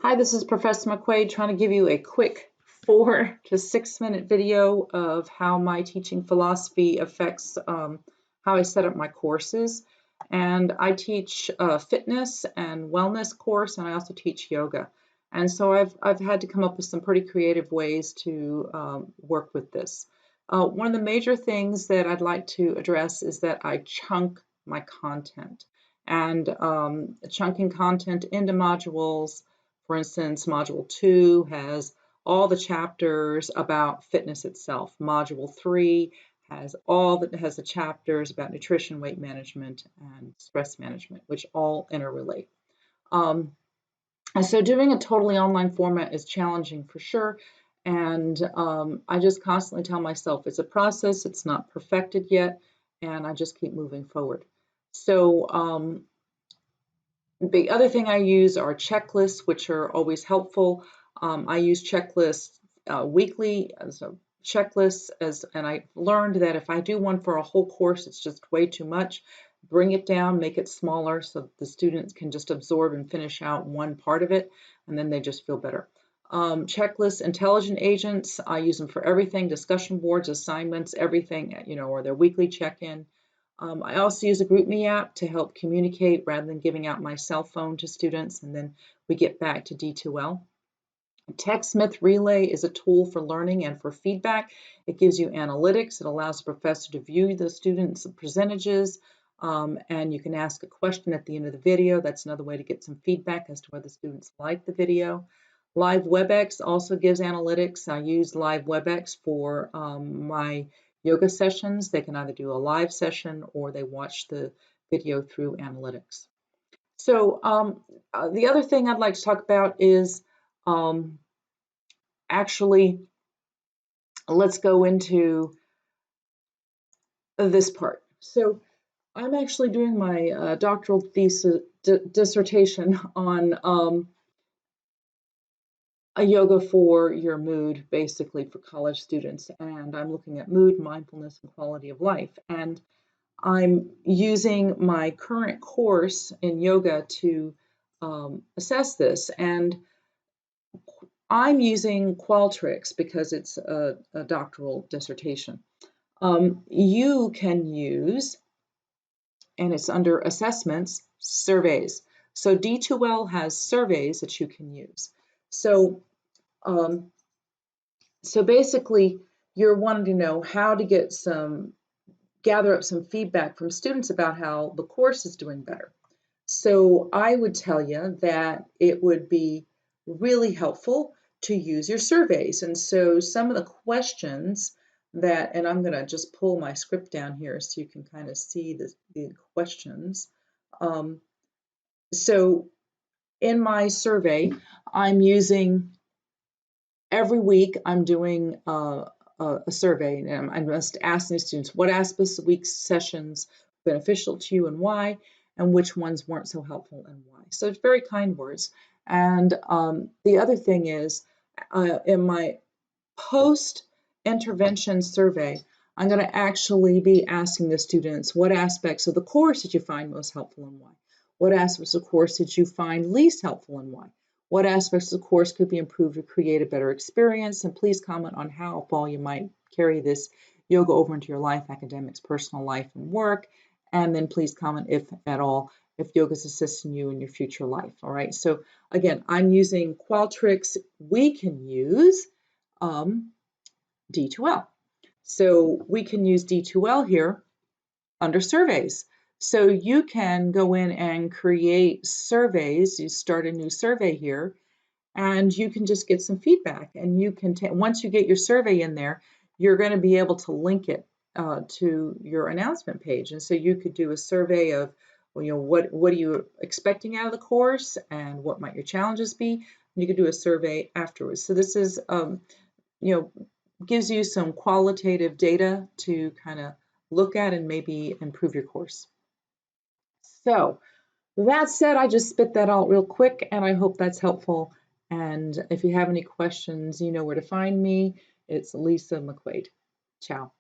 Hi, this is Professor McQuade trying to give you a quick 4 to 6 minute video of how my teaching philosophy affects how I set up my courses. And I teach fitness and wellness course, and I also teach yoga. And so I've had to come up with some pretty creative ways to work with this. One of the major things that I'd like to address is that I chunk my content. And chunking content into modules. For instance, Module 2 has all the chapters about fitness itself. Module 3 has the chapters about nutrition, weight management, and stress management, which all interrelate. And so doing a totally online format is challenging for sure. And I just constantly tell myself it's a process, it's not perfected yet, and I just keep moving forward. So the other thing I use are checklists, which are always helpful. I use checklists weekly as a checklist, and I learned that if I do one for a whole course, it's just way too much. Bring it down, make it smaller so the students can just absorb and finish out one part of it, and then they just feel better. Checklists, intelligent agents, I use them for everything, discussion boards, assignments, everything, or their weekly check-in. I also use a GroupMe app to help communicate rather than giving out my cell phone to students, and then we get back to D2L. TechSmith Relay is a tool for learning and for feedback. It gives you analytics. It allows the professor to view the students' percentages, and you can ask a question at the end of the video. That's another way to get some feedback as to whether students like the video. Live WebEx also gives analytics. I use Live WebEx for my yoga sessions. They can either do a live session or they watch the video through analytics. So the other thing I'd like to talk about is actually, let's go into this part. So I'm actually doing my doctoral thesis dissertation on a yoga for your mood, basically for college students, and I'm looking at mood, mindfulness, and quality of life. And I'm using my current course in yoga to assess this, and I'm using Qualtrics because it's a doctoral dissertation. You can use, and it's under assessments, surveys. So D2L has surveys that you can use. So basically, you're wanting to know how to gather up some feedback from students about how the course is doing better. So I would tell you that it would be really helpful to use your surveys. And so some of the questions and I'm going to just pull my script down here so you can kind of see the questions. So in my survey, I'm using every week I'm doing a survey, and I'm just asking the students what aspects of the week's sessions beneficial to you and why, and which ones weren't so helpful and why. So it's very kind words. And the other thing is, in my post-intervention survey, I'm going to actually be asking the students what aspects of the course did you find most helpful and why? What aspects of the course did you find least helpful and why? What aspects of the course could be improved to create a better experience? And please comment on how far you might carry this yoga over into your life, academics, personal life, and work. And then please comment, if at all, if yoga is assisting you in your future life. All right. So again, I'm using Qualtrics. We can use D2L. So we can use D2L here under surveys. So you can go in and create surveys. You start a new survey here, and you can just get some feedback. And you can once you get your survey in there, you're going to be able to link it to your announcement page. And so you could do a survey of, what are you expecting out of the course, and what might your challenges be. And you could do a survey afterwards. So this is, gives you some qualitative data to kind of look at and maybe improve your course. So that said, I just spit that out real quick, and I hope that's helpful. And if you have any questions, you know where to find me. It's Lisa McQuade. Ciao.